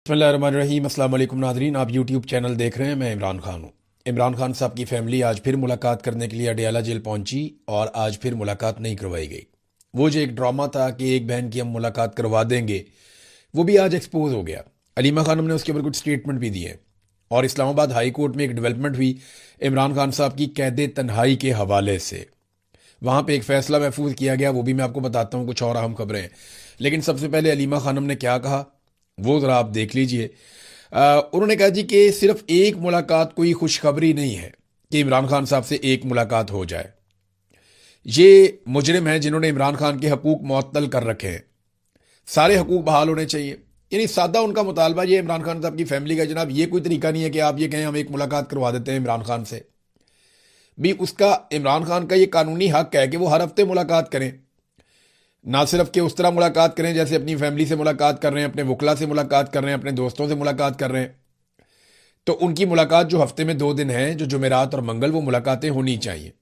बिस्मिल्लाहिर्रहमानिर्रहीम। अस्सलाम वालेकुम नाज़रीन, आप यूट्यूब चैनल देख रहे हैं। मैं इमरान खान हूँ। इमरान खान साहब की फैमिली आज फिर मुलाकात करने के लिए अडयाला जेल पहुंची और आज फिर मुलाकात नहीं करवाई गई। वो जो एक ड्रामा था कि एक बहन की हम मुलाकात करवा देंगे, वो भी आज एक्सपोज हो गया। अलीमा खानम ने उसके ऊपर कुछ स्टेटमेंट भी दिए और इस्लामाबाद हाई कोर्ट में एक डेवलपमेंट हुई इमरान खान साहब की कैद तन्हाई के हवाले से। वहाँ पे एक फैसला महफूज किया गया, वो भी मैं आपको बताता हूँ। कुछ और अहम खबरें, लेकिन सबसे पहले अलीमा खानम ने क्या कहा वो ज़रा आप देख लीजिए। उन्होंने कहा जी कि सिर्फ एक मुलाकात कोई खुशखबरी नहीं है कि इमरान खान साहब से एक मुलाकात हो जाए। ये मुजरिम हैं जिन्होंने इमरान खान के हकूक मुअत्तल कर रखे हैं। सारे हकूक बहाल होने चाहिए। यानी सादा उनका मुतालबा ये इमरान खान साहब की फैमिली का, जनाब ये कोई तरीका नहीं है कि आप ये कहें हम एक मुलाकात करवा देते हैं इमरान खान से। भी उसका, इमरान खान का ये कानूनी हक है कि वो हर हफ्ते मुलाकात करें। ना सिर्फ कि उस तरह मुलाकात करें जैसे अपनी फैमिली से मुलाकात कर रहे हैं, अपने वकला से मुलाकात कर रहे हैं, अपने दोस्तों से मुलाकात कर रहे हैं। तो उनकी मुलाकात जो हफ्ते में 2 दिन है, जो जुमेरात और मंगल, वो मुलाकातें होनी चाहिए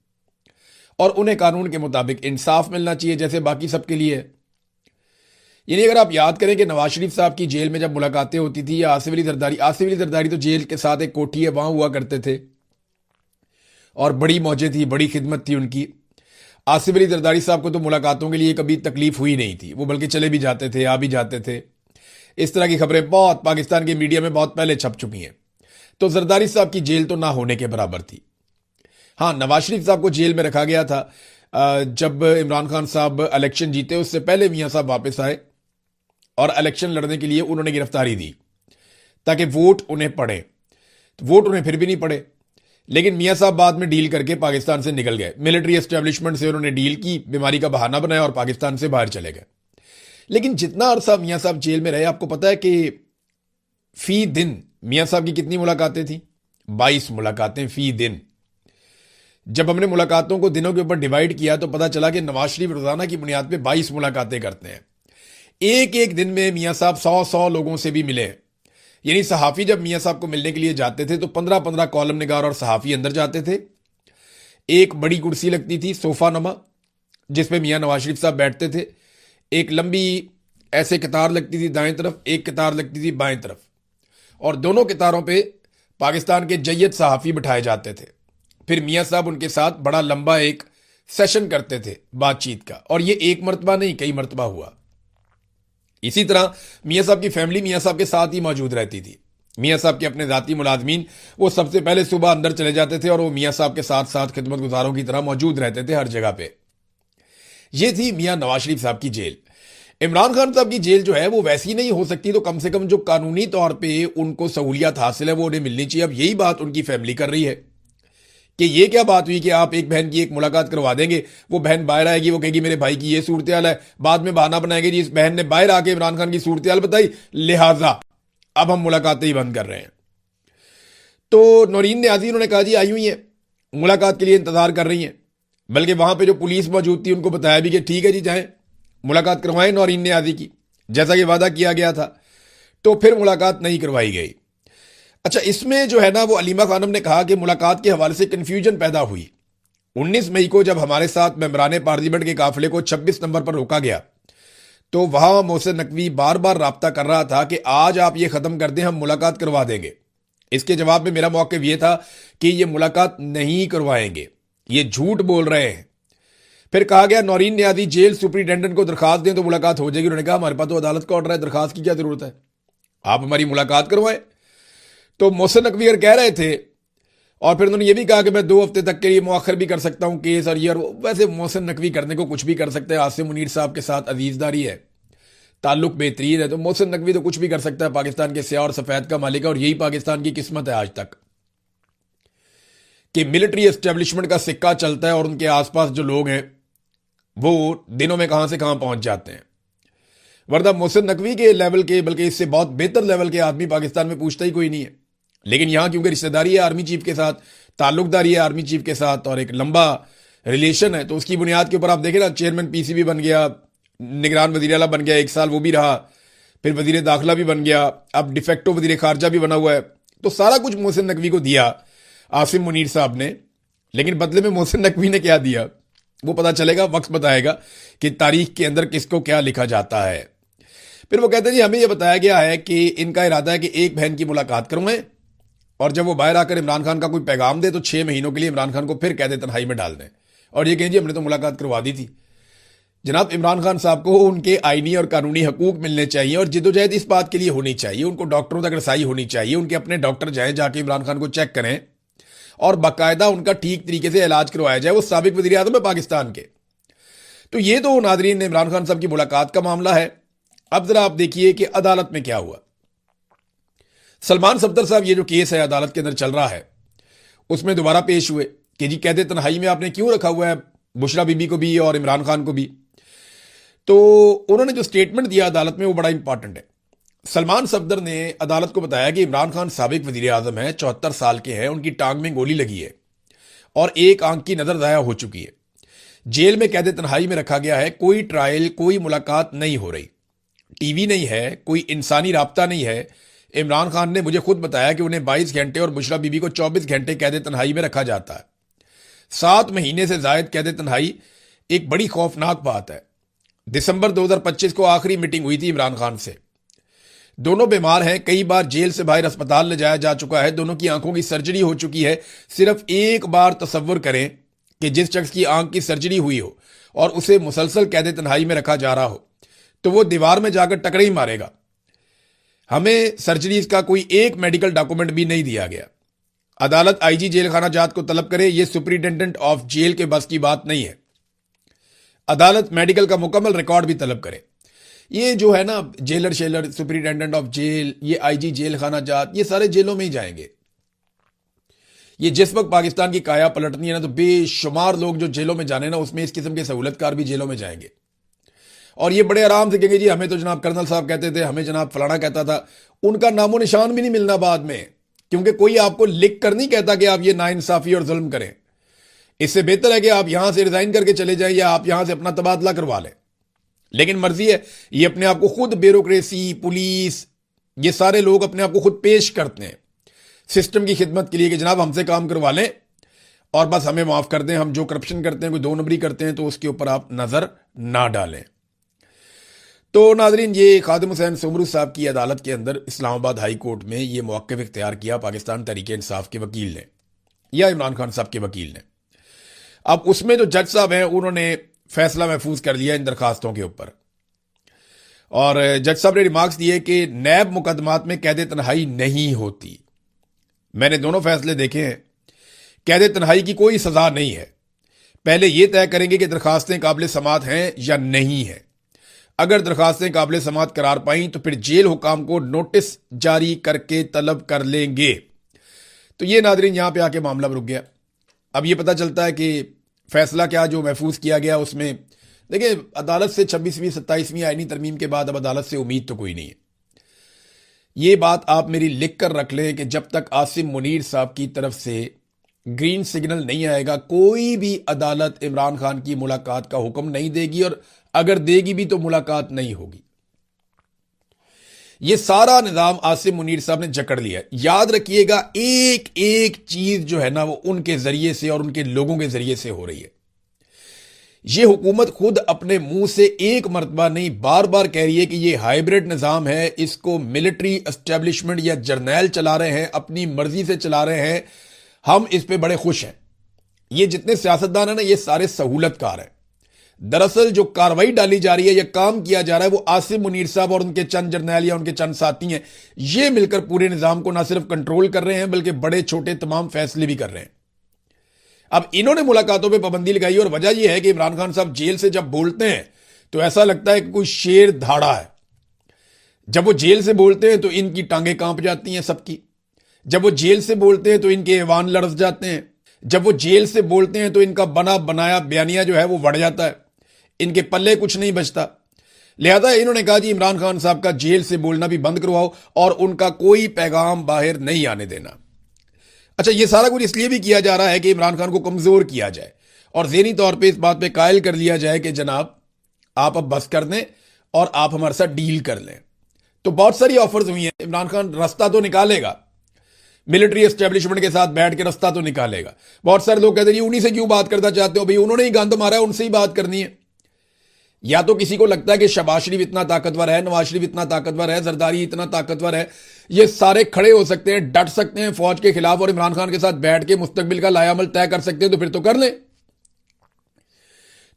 और उन्हें कानून के मुताबिक इंसाफ मिलना चाहिए जैसे बाकी सबके लिए है। यानी अगर आप याद करें कि नवाज शरीफ साहब की जेल में जब मुलाकातें होती थी, या आसिफ अली जरदारी तो जेल के साथ एक कोठी है वहां हुआ करते थे और बड़ी मौजें थी, बड़ी खिदमत थी उनकी। आसिफ अली जरदारी साहब को तो मुलाकातों के लिए कभी तकलीफ हुई नहीं थी, वो बल्कि चले भी जाते थे, आ भी जाते थे। इस तरह की खबरें बहुत पाकिस्तान के मीडिया में बहुत पहले छप चुकी हैं। तो जरदारी साहब की जेल तो ना होने के बराबर थी। हाँ, नवाज शरीफ साहब को जेल में रखा गया था जब इमरान खान साहब इलेक्शन जीते, उससे पहले मियाँ साहब वापस आए और इलेक्शन लड़ने के लिए उन्होंने गिरफ्तारी दी ताकि वोट उन्हें पड़े। तो वोट उन्हें फिर भी नहीं पड़े, लेकिन मियाँ साहब बाद में डील करके पाकिस्तान से निकल गए। मिलिट्री एस्टेब्लिशमेंट से उन्होंने डील की, बीमारी का बहाना बनाया और पाकिस्तान से बाहर चले गए। लेकिन जितना अरसा मियाँ साहब जेल में रहे, आपको पता है कि फी दिन मियाँ साहब की कितनी मुलाकातें थी? 22 मुलाकातें फी दिन। जब हमने मुलाकातों को दिनों के ऊपर डिवाइड किया तो पता चला कि नवाज शरीफ रोजाना की बुनियाद पर 22 मुलाकातें करते हैं। एक एक दिन में मियाँ साहब 100 लोगों से भी मिले हैं। यानी सहाफ़ी जब मियाँ साहब को मिलने के लिए जाते थे तो 15-15 कॉलम निगार और सहाफ़ी अंदर जाते थे। एक बड़ी कुर्सी लगती थी सोफा नमा, जिसपे मियाँ नवाज शरीफ साहब बैठते थे। एक लंबी ऐसे कतार लगती थी दाएं तरफ, एक कतार लगती थी बाएं तरफ, और दोनों कतारों पे पाकिस्तान के जय्यद सहाफ़ी बिठाए जाते थे। फिर मियाँ साहब उनके साथ बड़ा लंबा एक सेशन करते थे बातचीत का, और ये एक मरतबा नहीं कई मरतबा हुआ। इसी तरह मियाँ साहब की फैमिली मियाँ साहब के साथ ही मौजूद रहती थी। मियाँ साहब के अपने ज़ाती मुलाजमीन वो सबसे पहले सुबह अंदर चले जाते थे और वो मियाँ साहब के साथ साथ खिदमत गुजारों की तरह मौजूद रहते थे हर जगह पे। ये थी मियाँ नवाज शरीफ साहब की जेल। इमरान खान साहब की जेल जो है वो वैसी नहीं हो सकती, तो कम से कम जो कानूनी तौर पर उनको सहूलियत हासिल है वो उन्हें मिलनी चाहिए। अब यही बात उनकी फैमिली कर रही है कि ये क्या बात हुई कि आप एक बहन की एक मुलाकात करवा देंगे, वो बहन बाहर आएगी, वो कहेगी मेरे भाई की ये सूरत हाल है, बाद में बहाना बनाएगी जी इस बहन ने बाहर आके इमरान खान की सूरत हाल बताई, लिहाजा अब हम मुलाकातें ही बंद कर रहे हैं। तो नौरीन न्याजी उन्होंने कहा जी आई हुई है, मुलाकात के लिए इंतजार कर रही हैं। बल्कि वहां पर जो पुलिस मौजूद थी उनको बताया भी कि ठीक है जी जाएं मुलाकात करवाएं नौरीन न्याजी की, जैसा कि वादा किया गया था। तो फिर मुलाकात नहीं करवाई गई। अच्छा, इसमें जो है ना वो अलीमा खानम ने कहा कि मुलाकात के हवाले से कंफ्यूजन पैदा हुई। 19 मई को जब हमारे साथ मेंबरान पार्लियामेंट के काफिले को 26 नंबर पर रोका गया तो वहां मोहसिन नकवी बार बार राब्ता कर रहा था कि आज आप ये खत्म कर दें, हम मुलाकात करवा देंगे। इसके जवाब में मेरा मौक़िफ़ ये था कि ये मुलाकात नहीं करवाएंगे, ये झूठ बोल रहे हैं। फिर कहा गया नौरीन न्याजी जेल सुपरिटेंडेंट को दरखास्त दें तो मुलाकात हो जाएगी। उन्होंने कहा हमारे पास तो अदालत का ऑर्डर है, दरखास्त की क्या जरूरत है, आप हमारी मुलाकात करवाएं। तो मोहसिन नकवी कह रहे थे, और फिर उन्होंने ये भी कहा कि मैं 2 हफ्ते तक के लिए मुआखर भी कर सकता हूं केस और ये और वो। वैसे मोहसिन नकवी करने को कुछ भी कर सकते हैं, आसिम मुनीर साहब के साथ अजीजदारी है, ताल्लुक बेहतरीन है, तो मोहसिन नकवी तो कुछ भी कर सकता है। पाकिस्तान के स्याह और सफेद का मालिक है, और यही पाकिस्तान की किस्मत है आज तक कि मिलिट्री एस्टेब्लिशमेंट का सिक्का चलता है और उनके आसपास जो लोग हैं वो दिनों में कहां से कहां पहुंच जाते हैं। वरना मोहसिन नकवी के लेवल के, बल्कि इससे बहुत बेहतर लेवल के आदमी पाकिस्तान में पूछता ही कोई नहीं है। लेकिन यहां क्योंकि रिश्तेदारी है आर्मी चीफ के साथ, ताल्लुकदारी है आर्मी चीफ के साथ और एक लंबा रिलेशन है, तो उसकी बुनियाद के ऊपर आप देखें ना, चेयरमैन पीसीबी बन गया, निगरान वजीर आला बन गया, 1 साल वो भी रहा, फिर वजीर दाखिला भी बन गया, अब डिफेक्टो वजीर खारजा भी बना हुआ है। तो सारा कुछ मोहसिन नकवी को दिया आसिम मुनीर साहब ने, लेकिन बदले में मोहसिन नकवी ने क्या दिया वो पता चलेगा, वक्त बताएगा कि तारीख के अंदर किसको क्या लिखा जाता है। फिर वो कहते हैं जी हमें ये बताया गया है कि इनका इरादा है कि एक बहन की मुलाकात करवाएं और जब वो बाहर आकर इमरान खान का कोई पैगाम दे तो 6 महीनों के लिए इमरान खान को फिर कैद तन्हाई में डाल दें और ये कहें जी हमने तो मुलाकात करवा दी थी। जनाब, इमरान खान साहब को उनके आईनी और कानूनी हकूक मिलने चाहिए और जिद्दोजहद इस बात के लिए होनी चाहिए, उनको डॉक्टरों तक रसाई होनी चाहिए, उनके अपने डॉक्टर जाएं, जाके इमरान खान को चेक करें और बाकायदा उनका ठीक तरीके से इलाज करवाया जाए। वो साबिक वज़ीर आज़म है पाकिस्तान के। तो ये तो नाजरीन इमरान खान साहब की मुलाकात का मामला है। अब जरा आप देखिए कि अदालत में क्या हुआ। सलमान सफदर साहब ये जो केस है अदालत के अंदर चल रहा है उसमें दोबारा पेश हुए कि जी कैद तन्हाई में आपने क्यों रखा हुआ है बुशरा बीबी को भी और इमरान खान को भी। तो उन्होंने जो स्टेटमेंट दिया अदालत में वो बड़ा इंपॉर्टेंट है। सलमान सफदर ने अदालत को बताया कि इमरान खान साबिक वज़ीर आज़म है, 74 साल के हैं, उनकी टांग में गोली लगी है और एक आंख की नजर ज़ाया हो चुकी है। जेल में कैद तन्हाई में रखा गया है, कोई ट्रायल कोई मुलाकात नहीं हो रही, टीवी नहीं है, कोई इंसानी राब्ता नहीं है। इमरान खान ने मुझे खुद बताया कि उन्हें 22 घंटे और बुशरा बीबी को 24 घंटे कैद तन्हाई में रखा जाता है। 7 महीने से जायद कैद तन्हाई एक बड़ी खौफनाक बात है। दिसंबर 2025 को आखिरी मीटिंग हुई थी इमरान खान से। दोनों बीमार हैं, कई बार जेल से बाहर अस्पताल ले जाया जा चुका है, दोनों की आंखों की सर्जरी हो चुकी है। सिर्फ एक बार तसव्वुर करें कि जिस शख्स की आंख की सर्जरी हुई हो और उसे मुसलसल कैद तन्हाई में रखा जा रहा हो तो वो दीवार में जाकर टकरे ही मारेगा। हमें सर्जरीज का कोई एक मेडिकल डॉक्यूमेंट भी नहीं दिया गया। अदालत आईजी जेल खाना जात को तलब करे, ये सुपरिटेंडेंट ऑफ जेल के बस की बात नहीं है। अदालत मेडिकल का मुकम्मल रिकॉर्ड भी तलब करे। ये जो है ना जेलर शेलर, सुपरिटेंडेंट ऑफ जेल, ये आईजी जेल खाना जात, ये सारे जेलों में ही जाएंगे। ये जिस वक्त पाकिस्तान की काया पलटनी है ना तो बेशुमार लोग जो जेलों में जाने ना उसमें इस किस्म के सहूलतकार भी जेलों में जाएंगे और ये बड़े आराम से कहेंगे जी हमें तो जनाब कर्नल साहब कहते थे, हमें जनाब फलाना कहता था। उनका नामो निशान भी नहीं मिलना बाद में, क्योंकि कोई आपको लिख कर नहीं कहता कि आप ये नाइंसाफी और जुल्म करें। इससे बेहतर है कि आप यहां से रिजाइन करके चले जाएं या आप यहां से अपना तबादला करवा लें। लेकिन मर्जी है, ये अपने आप को खुद ब्यूरोक्रेसी, पुलिस, ये सारे लोग अपने आप को खुद पेश करते हैं सिस्टम की खिदमत के लिए कि जनाब हमसे काम करवा लें और बस हमें माफ कर दें, हम जो करप्शन करते हैं, कोई 2 नंबरी करते हैं तो उसके ऊपर आप नजर ना डालें। तो नाजरीन, ये खादिम हुसैन सुमरू साहब की अदालत के अंदर इस्लामाबाद हाई कोर्ट में ये मौक़िफ़ इख्तियार किया पाकिस्तान तहरीक इंसाफ के वकील ने या इमरान खान साहब के वकील ने। अब उसमें जो जज साहब हैं उन्होंने फैसला महफूज कर लिया इन दरखास्तों के ऊपर और जज साहब ने रिमार्क्स दिए कि नैब मुकदमात में कैद तन्हाई नहीं होती। मैंने दोनों फैसले देखे हैं, कैद तन्हाई की कोई सजा नहीं है। पहले यह तय करेंगे कि दरखास्तें काबिल समात हैं या नहीं है। अगर दरखास्तें काबिल समात करार पाई तो फिर जेल हुकाम को नोटिस जारी करके तलब कर लेंगे। तो ये नादरीन यहां पे आके मामला रुक गया। अब ये पता चलता है कि फैसला क्या जो महफूज किया गया उसमें देखिए अदालत से 26वीं 27वीं आईनी तरमीम के बाद अब अदालत से उम्मीद तो कोई नहीं है। ये बात आप मेरी लिख कर रख लें कि जब तक आसिम मुनीर साहब की तरफ से ग्रीन सिग्नल नहीं आएगा कोई भी अदालत इमरान खान की मुलाकात का हुक्म नहीं देगी और अगर देगी भी तो मुलाकात नहीं होगी। ये सारा निजाम आसिम मुनीर साहब ने जकड़ लिया। याद रखिएगा एक एक चीज जो है ना वो उनके जरिए से और उनके लोगों के जरिए से हो रही है। ये हुकूमत खुद अपने मुंह से एक मरतबा नहीं बार बार कह रही है कि ये हाइब्रिड निजाम है, इसको मिलिट्री एस्टेब्लिशमेंट या जर्नैल चला रहे हैं, अपनी मर्जी से चला रहे हैं, हम इस पे बड़े खुश हैं। ये जितने सियासतदान है ना ये सारे सहूलतकार हैं। दरअसल जो कार्रवाई डाली जा रही है या काम किया जा रहा है वो आसिम मुनीर साहब और उनके चंद जर्नैल या उनके चंद साथी हैं। ये मिलकर पूरे निजाम को ना सिर्फ कंट्रोल कर रहे हैं बल्कि बड़े छोटे तमाम फैसले भी कर रहे हैं। अब इन्होंने मुलाकातों पे पाबंदी लगाई और वजह यह है कि इमरान खान साहब जेल से जब बोलते हैं तो ऐसा लगता है कि कोई शेर धाड़ा है। जब वो जेल से बोलते हैं तो इनकी टांगें कांप जाती हैं सबकी। जब वो जेल से बोलते हैं तो इनके ऐवान लड़स जाते हैं। जब वो जेल से बोलते हैं तो इनका बना बनाया बयानिया जो है वो बढ़ जाता है, इनके पल्ले कुछ नहीं बचता। लिहाजा इन्होंने कहा जी इमरान खान साहब का जेल से बोलना भी बंद करवाओ और उनका कोई पैगाम बाहर नहीं आने देना। अच्छा, ये सारा कुछ इसलिए भी किया जा रहा है कि इमरान खान को कमजोर किया जाए और ज़हनी तौर पे इस बात पे कायल कर लिया जाए कि जनाब आप अब बस कर दें और आप हमारे साथ डील कर लें। तो बहुत सारी ऑफर्स हुई हैं। इमरान खान रास्ता तो निकालेगा, मिलिट्री एस्टेब्लिशमेंट के साथ बैठ के रास्ता तो निकालेगा। बहुत सारे लोग कहते हैं उन्हीं से क्यों बात करना चाहते हो, भाई उन्होंने ही गंद मारा है, उनसे ही बात करनी है। या तो किसी को लगता है कि शहबाज शरीफ इतना ताकतवर है, नवाज शरीफ इतना ताकतवर है, जरदारी इतना ताकतवर है, ये सारे खड़े हो सकते हैं, डट सकते हैं फौज के खिलाफ और इमरान खान के साथ बैठ के मुस्तकबिल का लायामल तय कर सकते हैं, तो फिर तो कर लें।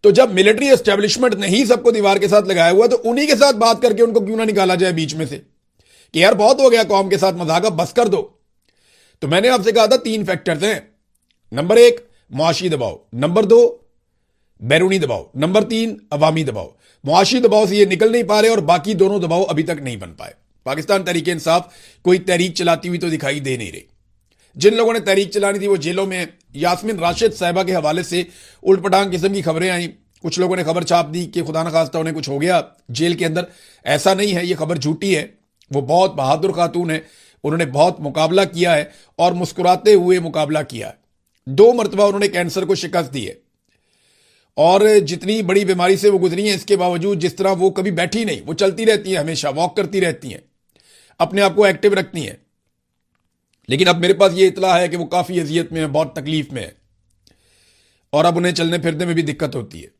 तो जब मिलिट्री एस्टेब्लिशमेंट ने ही सबको दीवार के साथ लगाया हुआ, तो उन्हीं के साथ बात करके उनको क्यों ना निकाला जाए बीच में से कि यार बहुत हो गया कौम के साथ मजाक, अब बस कर दो। तो मैंने आपसे कहा था 3 फैक्टर्स हैं। नंबर 1 मुआशी दबाव, नंबर 2 बैरूनी दबाव, नंबर 3 अवामी दबाव। मुआशी दबाव से ये निकल नहीं पा रहे और बाकी दोनों दबाव अभी तक नहीं बन पाए। पाकिस्तान तहरीक इंसाफ कोई तहरीक चलाती हुई तो दिखाई दे नहीं रही। जिन लोगों ने तहरीक चलानी थी वो जेलों में हैं। यास्मीन राशिद साहिबा के हवाले से उल्टपटांग किस्म की खबरें आई। कुछ लोगों ने खबर छाप दी कि खुदा न खास्ता उन्हें कुछ हो गया जेल के अंदर। ऐसा नहीं है, ये खबर झूठी है। वो बहुत बहादुर खातून है, उन्होंने बहुत मुकाबला किया है और मुस्कुराते हुए मुकाबला किया है। 2 मरतबा उन्होंने कैंसर को शिकस्त दी है और जितनी बड़ी बीमारी से वो गुजरी हैं, इसके बावजूद जिस तरह वो कभी बैठी नहीं, वो चलती रहती हैं, हमेशा वॉक करती रहती हैं, अपने आप को एक्टिव रखती हैं। लेकिन अब मेरे पास ये इतला है कि वो काफ़ी अजियत में है, बहुत तकलीफ में है और अब उन्हें चलने फिरने में भी दिक्कत होती है।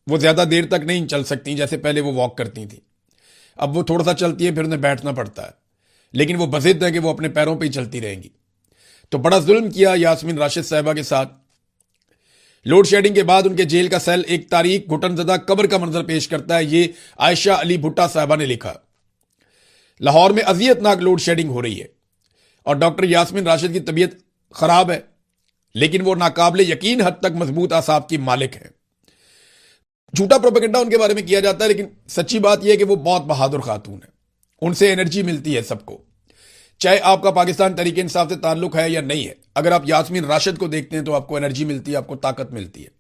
वो ज़्यादा देर तक नहीं चल सकती जैसे पहले वो वॉक करती थी। अब वो थोड़ा सा चलती है, फिर उन्हें बैठना पड़ता है, लेकिन वो बज़िद है कि वो अपने पैरों पर ही चलती रहेंगी। तो बड़ा जुल्म किया यास्मीन राशिद साहिबा के साथ। लोड शेडिंग के बाद उनके जेल का सेल एक तारीख घुटनज़दा कब्र का मंजर पेश करता है। ये आयशा अली भुट्टा साहिबा ने लिखा। लाहौर में अजियतनाक लोड शेडिंग हो रही है और डॉक्टर यास्मीन राशिद की तबीयत खराब है, लेकिन वो नाकाबिले यकीन हद तक मजबूत आसाब की मालिक है। झूठा प्रोपेगेंडा उनके बारे में किया जाता है, लेकिन सच्ची बात यह है कि वो बहुत बहादुर खातून है। उनसे एनर्जी मिलती है सबको, चाहे आपका पाकिस्तान तहरीक इंसाफ से ताल्लुक है या नहीं है। अगर आप यास्मीन राशिद को देखते हैं तो आपको एनर्जी मिलती है, आपको ताकत मिलती है,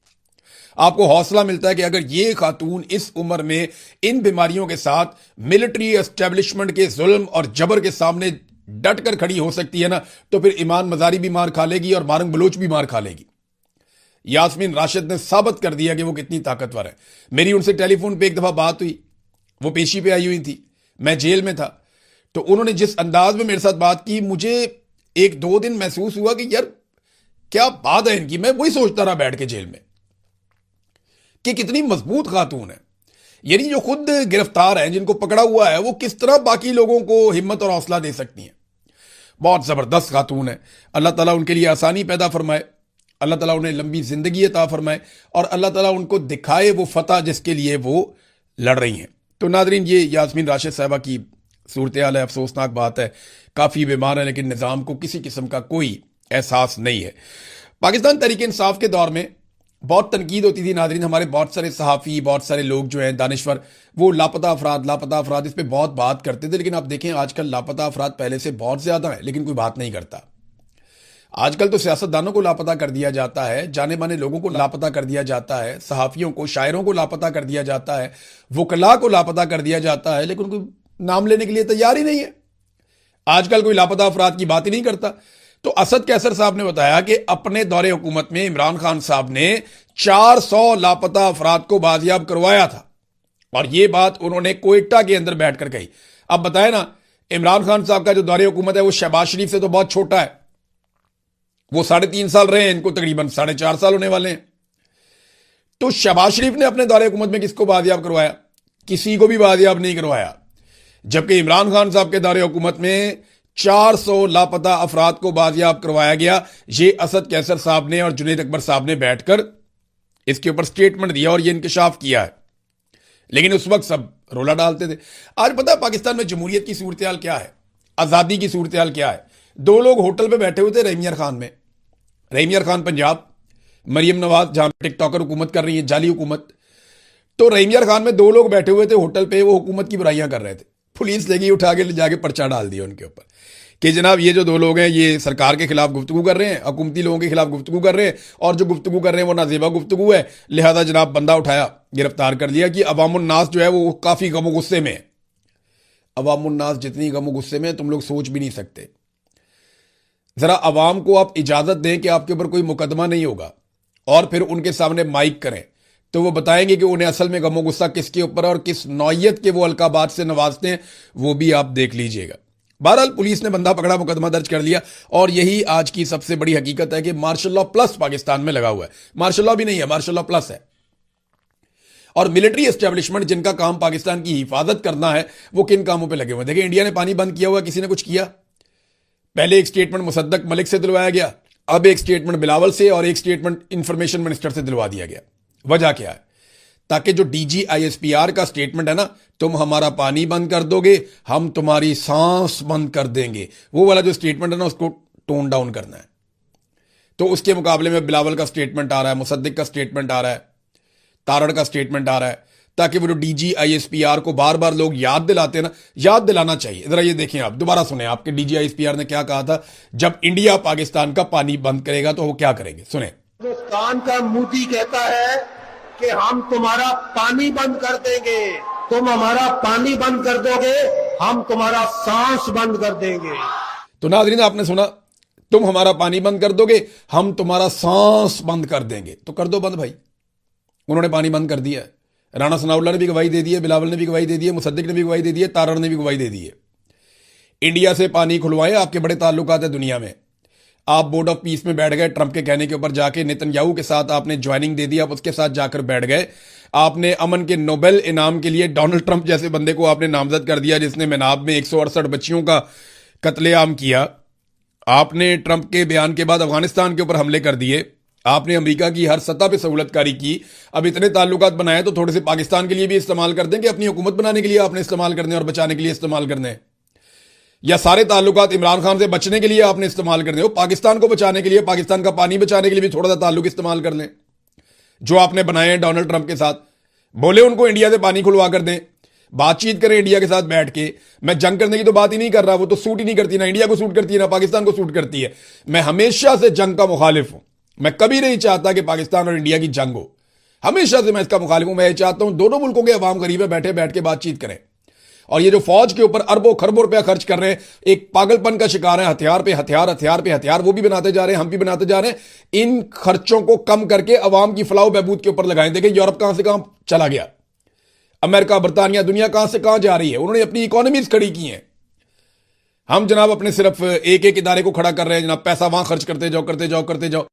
आपको हौसला मिलता है कि अगर ये खातून इस उम्र में इन बीमारियों के साथ मिलिट्री एस्टेब्लिशमेंट के जुल्म और जबर के सामने डट कर खड़ी हो सकती है ना, तो फिर ईमान मजारी भी मार खा लेगी और मारंग बलोच भी मार खा लेगी। यास्मीन राशिद ने साबित कर दिया कि वो कितनी ताकतवर है। मेरी उनसे टेलीफोन पे एक दफा बात हुई, वो पेशी पे आई हुई थी, मैं जेल में था, तो उन्होंने जिस अंदाज में मेरे साथ बात की, मुझे 1-2 दिन महसूस हुआ कि यार क्या बात है इनकी। मैं वही सोचता रहा बैठ के जेल में कि कितनी मजबूत खातून है। यानी जो खुद गिरफ्तार है, जिनको पकड़ा हुआ है, वो किस तरह बाकी लोगों को हिम्मत और हौसला दे सकती हैं। बहुत जबरदस्त खातून है। अल्लाह ताला उनके लिए आसानी पैदा फरमाए, अल्लाह ताला उन्हें लंबी जिंदगी अता फरमाए और अल्लाह ताला उनको दिखाए वो फतह जिसके लिए वो लड़ रही हैं। तो नादरीन, ये यास्मीन राशिद साहिबा की सूरत हाल है। अफसोसनाक बात है, काफ़ी बीमार है, लेकिन निज़ाम को किसी किस्म का कोई एहसास नहीं है। पाकिस्तान तहरीक इंसाफ के दौर में बहुत तनकीद होती थी नादरीन। हमारे बहुत सारे सहाफ़ी, बहुत सारे लोग जो हैं दानिश्वर, वो लापता अफराद इस पर बहुत बात करते थे। लेकिन आप देखें आजकल लापता अफराद पहले से बहुत ज़्यादा है, लेकिन कोई बात नहीं करता। आजकल तो सियासतदानों को लापता कर दिया जाता है, जाने माने लोगों को लापता कर दिया जाता है, सहाफ़ियों को, शायरों को लापता कर दिया जाता है, वकला को लापता कर दिया जाता है, लेकिन कोई नाम लेने के लिए तैयार ही नहीं है। आजकल कोई लापता अफराद की बात ही नहीं करता। तो असद कैसर साहब ने बताया कि अपने दौरे हुकूमत में इमरान खान साहब ने 400 लापता अफराद को बाजियाब करवाया था और यह बात उन्होंने कोयटा के अंदर बैठकर कही। अब बताए ना, इमरान खान साहब का जो दौरे हुकूमत है वो शहबाज शरीफ से तो बहुत छोटा है। वो 3.5 साल रहे हैं, इनको तकरीबन 4.5 साल होने वाले हैं। तो शहबाज शरीफ ने अपने दौरे हुकूमत में किसको बाजियाब करवाया? किसी को भी बाजियाब नहीं करवाया। जबकि इमरान खान साहब के दौरे हुकूमत में 400 लापता अफराद को बाजियाब करवाया गया। ये असद कैसर साहब ने और जुनैद अकबर साहब ने बैठकर इसके ऊपर स्टेटमेंट दिया और ये इंकशाफ किया है। लेकिन उस वक्त सब रोला डालते थे। आज पता है पाकिस्तान में जमहूरियत की सूरत हाल क्या है, आज़ादी की सूरत हाल क्या है? 2 लोग होटल पे बैठे हुए थे रहीम खान में, रहीम खान पंजाब, मरियम नवाज जहां टिकटॉकर हुकूमत कर रही है, जाली हुकूमत। तो रहीम खान में 2 लोग बैठे हुए थे होटल पे, वो हुकूमत की बुराइयां कर रहे थे। पुलिस लेगी, उठा के ले जाके पर्चा डाल दिया उनके ऊपर कि जनाब ये जो 2 लोग हैं ये सरकार के खिलाफ गुफ्तगू कर रहे हैं, हुकूमती लोगों के खिलाफ गुफ्तगू कर रहे हैं और जो गुफ्तगू कर रहे हैं वो नाजेबा गुफ्तगू है, लिहाजा जनाब बंदा उठाया, गिरफ्तार कर लिया। कि अवामुन्नास जो है वो काफ़ी गमो गुस्से में है। अवामुन्नास जितनी गमो गुस्से में तुम लोग सोच भी नहीं सकते। जरा अवाम को आप इजाजत दें कि आपके ऊपर कोई मुकदमा नहीं होगा और फिर उनके सामने माइक करें तो वो बताएंगे कि उन्हें असल में गमो गुस्सा किसके ऊपर है और किस नौयत के वो अलकाबात से नवाजते हैं, वो भी आप देख लीजिएगा। बहरहाल पुलिस ने बंदा पकड़ा, मुकदमा दर्ज कर लिया और यही आज की सबसे बड़ी हकीकत है कि मार्शल लॉ प्लस पाकिस्तान में लगा हुआ है। मार्शल लॉ भी नहीं है, मार्शल लॉ प्लस है। और मिलिट्री एस्टेब्लिशमेंट जिनका काम पाकिस्तान की हिफाजत करना है वो किन कामों पे लगे हुए हैं। देखिए, इंडिया ने पानी बंद किया हुआ, किसी ने कुछ किया? पहले एक स्टेटमेंट मुसद्दक मलिक से दिलवाया गया, अब एक स्टेटमेंट बिलावल से और एक स्टेटमेंट इंफॉर्मेशन मिनिस्टर से दिलवा दिया गया। वजह क्या है? ताकि जो DGISPR का स्टेटमेंट है ना, तुम हमारा पानी बंद कर दोगे, हम तुम्हारी सांस बंद कर देंगे, वो वाला जो स्टेटमेंट है ना, उसको टोन डाउन करना है। तो उसके मुकाबले में बिलावल का स्टेटमेंट आ रहा है, मुसद्दिक का स्टेटमेंट आ रहा है, तारड़ का स्टेटमेंट आ रहा है, ताकि वो जो DGISPR को बार बार लोग याद दिलाते हैं ना, याद दिलाना चाहिए। जरा ये देखें, आप दोबारा सुने, आपके DGISPR ने क्या कहा था, जब इंडिया पाकिस्तान का पानी बंद करेगा तो वो क्या करेंगे, सुने। हिंदुस्तान का मोदी कहता है कि हम तुम्हारा पानी बंद कर देंगे, तुम हमारा पानी बंद कर दोगे, हम तुम्हारा सांस बंद कर देंगे। तो नाज़रीन, आपने सुना, तुम हमारा पानी बंद कर दोगे, हम तुम्हारा सांस बंद कर देंगे। तो कर दो बंद भाई। उन्होंने पानी बंद कर दिया है। राणा सनाउल्लाह ने भी गवाही दे दी है, बिलावल ने भी गवाही दे दी है, मुसद्दिक ने भी गवाही दे दी है, तारड़ ने भी गवाही दे दी है। इंडिया से पानी खुलवाए, आपके बड़े ताल्लुकात है दुनिया में। आप बोर्ड ऑफ पीस में बैठ गए, ट्रंप के कहने के ऊपर जाके नेतन्याहू के साथ आपने ज्वाइनिंग दे दी, आप उसके साथ जाकर बैठ गए। आपने अमन के नोबेल इनाम के लिए डोनाल्ड ट्रंप जैसे बंदे को आपने नामजद कर दिया, जिसने मेनाब में 168 बच्चियों का कत्लेआम किया। आपने ट्रंप के बयान के बाद अफगानिस्तान के ऊपर हमले कर दिए। आपने अमेरिका की हर सतह पे सहूलतकारी की। अब इतने ताल्लुकात बनाए तो थोड़े से पाकिस्तान के लिए भी इस्तेमाल कर दें कि अपनी हुकूमत बनाने के लिए आपने इस्तेमाल करने और बचाने के लिए इस्तेमाल करने, या सारे ताल्लुकात इमरान खान से बचने के लिए आपने इस्तेमाल करने हो, पाकिस्तान को बचाने के लिए, पाकिस्तान का पानी बचाने के लिए भी थोड़ा सा ताल्लुक इस्तेमाल कर लें। जो आपने बनाए हैं डोनाल्ड ट्रंप के साथ, बोले उनको इंडिया से पानी खुलवा कर दें, बातचीत करें इंडिया के साथ बैठ के। मैं जंग करने की तो बात ही नहीं कर रहा, वो तो सूट ही नहीं करती, ना इंडिया को सूट करती है ना पाकिस्तान को सूट करती है। मैं हमेशा से जंग का मुखालिफ हूं। मैं कभी नहीं चाहता कि पाकिस्तान और इंडिया की जंग हो, हमेशा से मैं इसका मुखालिफ हूं। मैं चाहता हूं दोनों मुल्कों के अवाम करीब बैठ के बातचीत करें। और ये जो फौज के ऊपर अरबों खरबों रुपया खर्च कर रहे हैं, एक पागलपन का शिकार है, हथियार पे हथियार, हथियार पे हथियार, वो भी बनाते जा रहे हैं, हम भी बनाते जा रहे हैं। इन खर्चों को कम करके अवाम की फलाह बहबूद के ऊपर लगाएं। देखें यूरोप कहां से कहां चला गया, अमेरिका, बरतानिया, दुनिया कहां से कहां जा रही है। उन्होंने अपनी इकोनॉमीज खड़ी की हैं। हम जनाब अपने सिर्फ एक एक इदारे को खड़ा कर रहे हैं जनाब, पैसा वहां खर्च करते जाओ करते जाओ करते जाओ।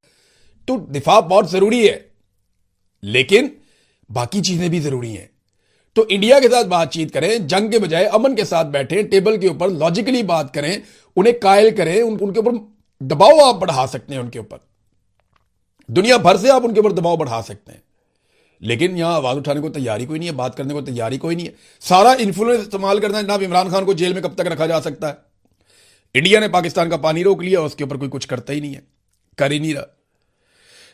तो दिफा बहुत जरूरी है, लेकिन बाकी चीजें भी जरूरी हैं। तो इंडिया के साथ बातचीत करें, जंग के बजाय अमन के साथ बैठे, टेबल के ऊपर लॉजिकली बात करें, उन्हें कायल करें, उनके ऊपर दबाव आप बढ़ा सकते हैं, उनके ऊपर दुनिया भर से आप उनके ऊपर दबाव बढ़ा सकते हैं। लेकिन यहां आवाज उठाने को तैयारी कोई नहीं है, बात करने को तैयारी कोई नहीं है। सारा इन्फ्लुएंस इस्तेमाल करना है जनाब। इमरान खान को जेल में कब तक रखा जा सकता है? इंडिया ने पाकिस्तान का पानी रोक लिया, उसके ऊपर कोई कुछ करता ही नहीं है, कर ही नहीं रहा।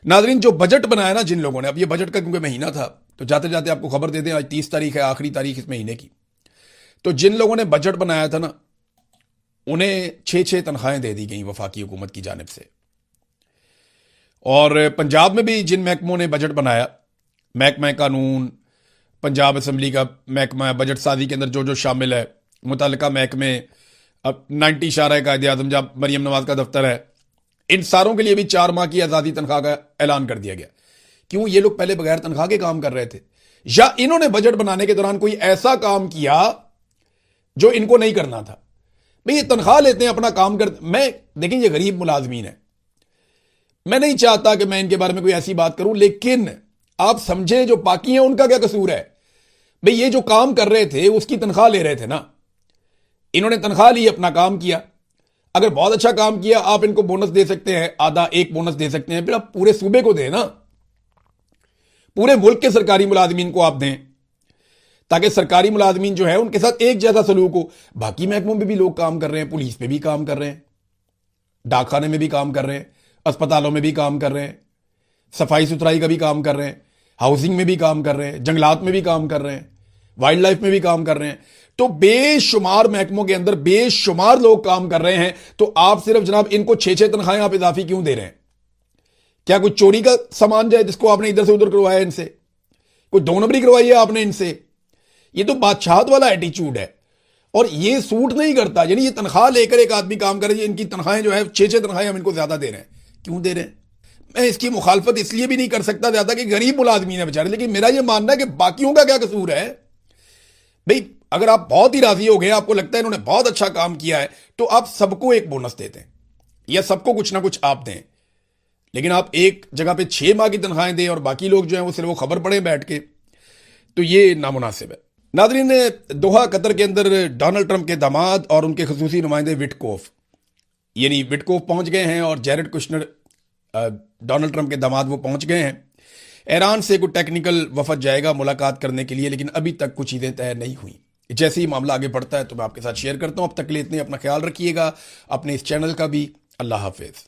नाजरीन, जो बजट बनाया ना जिन लोगों ने, अब ये बजट का क्योंकि महीना था तो जाते जाते आपको खबर दे दें, आज 30 तारीख है, आखिरी तारीख इस महीने की। तो जिन लोगों ने बजट बनाया था ना, उन्हें 6-6 तनख्वाहें दे दी गई वफाकी हुकूमत की जानिब से। और पंजाब में भी जिन महकमों ने बजट बनाया, महकमा कानून, पंजाब असम्बली का महकमा, बजट साजी के अंदर जो जो शामिल है, मुतल्लिका महकमे, अब 90 इशारा कायदे आज़म जहाँ मरियम नवाज का दफ्तर है, इन सारों के लिए भी 4 माह की आज़ादी तनख्वाह का ऐलान कर दिया गया। क्यों? ये लोग पहले बगैर तनख्वाह के काम कर रहे थे, या इन्होंने बजट बनाने के दौरान कोई ऐसा काम किया जो इनको नहीं करना था? भाई ये तनख्वाह लेते हैं, अपना काम करते। मैं देखें, ये गरीब मुलाजमीन है, मैं नहीं चाहता कि मैं इनके बारे में कोई ऐसी बात करूं, लेकिन आप समझे जो बाकी हैं उनका क्या कसूर है? भाई ये जो काम कर रहे थे उसकी तनख्वाह ले रहे थे ना, इन्होंने तनख्वाह ली, अपना काम किया। अगर बहुत अच्छा काम किया, आप इनको बोनस दे सकते हैं, आधा एक बोनस दे सकते हैं, फिर आप पूरे सूबे को दें ना, पूरे मुल्क के सरकारी मुलाजमीन को आप दें, ताकि सरकारी मुलाजमीन जो है उनके साथ एक जैसा सलूक हो। बाकी महकमों में भी लोग काम कर रहे हैं, पुलिस में भी काम कर रहे हैं, डाकखाने में भी काम कर रहे हैं, अस्पतालों में भी काम कर रहे हैं, सफाई सुथराई का भी काम कर रहे हैं, हाउसिंग में भी काम कर रहे हैं, जंगलात में भी काम कर रहे हैं, वाइल्ड लाइफ में भी काम कर रहे हैं। तो बेशुमार महकमों के अंदर बेशुमार लोग काम कर रहे हैं। तो आप सिर्फ जनाब इनको 6-6 तनख्वाहें आप इजाफी क्यों दे रहे हैं? क्या कोई चोरी का सामान जाए जिसको आपने इधर से उधर करवाया इनसे? कोई 2 नंबरी करवाई है आपने इनसे? ये तो बादशाहत वाला एटीट्यूड है और ये सूट नहीं करता। यानी ये तनख्वाह लेकर एक आदमी काम करे, इनकी तनख्वाहें जो है 6-6 तनख्वाहें हम इनको ज्यादा दे रहे हैं। क्यों दे रहे हैं? मैं इसकी मुखालफत इसलिए भी नहीं कर सकता ज्यादा कि गरीब मुलाजमीन है बेचारे, लेकिन मेरा यह मानना है कि बाकियों का क्या कसूर है? भाई अगर आप बहुत ही राजी हो गए, आपको लगता है इन्होंने बहुत अच्छा काम किया है, तो आप सबको एक बोनस देते हैं या सबको कुछ ना कुछ आप दें। लेकिन आप एक जगह पे 6 माह की तनख्वाहें दें और बाकी लोग जो हैं वो सिर्फ वो खबर पढ़े बैठ के। तो ये नामुनासिब है। नादरीन, दोहा कतर के अंदर डोनाल्ड ट्रंप के दामाद और उनके खसूसी नुमाइंदे विटकोफ यानी विटकोफ पहुंच गए हैं और जैरेड कुशनर डोनाल्ड ट्रंप के दामाद वो पहुंच गए हैं। ईरान से कोई टेक्निकल वफद जाएगा मुलाकात करने के लिए, लेकिन अभी तक कुछ चीज़ें तय नहीं हुई। जैसे ही मामला आगे बढ़ता है तो मैं आपके साथ शेयर करता हूं। अब तक के लिए इतने, अपना ख्याल रखिएगा, अपने इस चैनल का भी। अल्लाह हाफिज।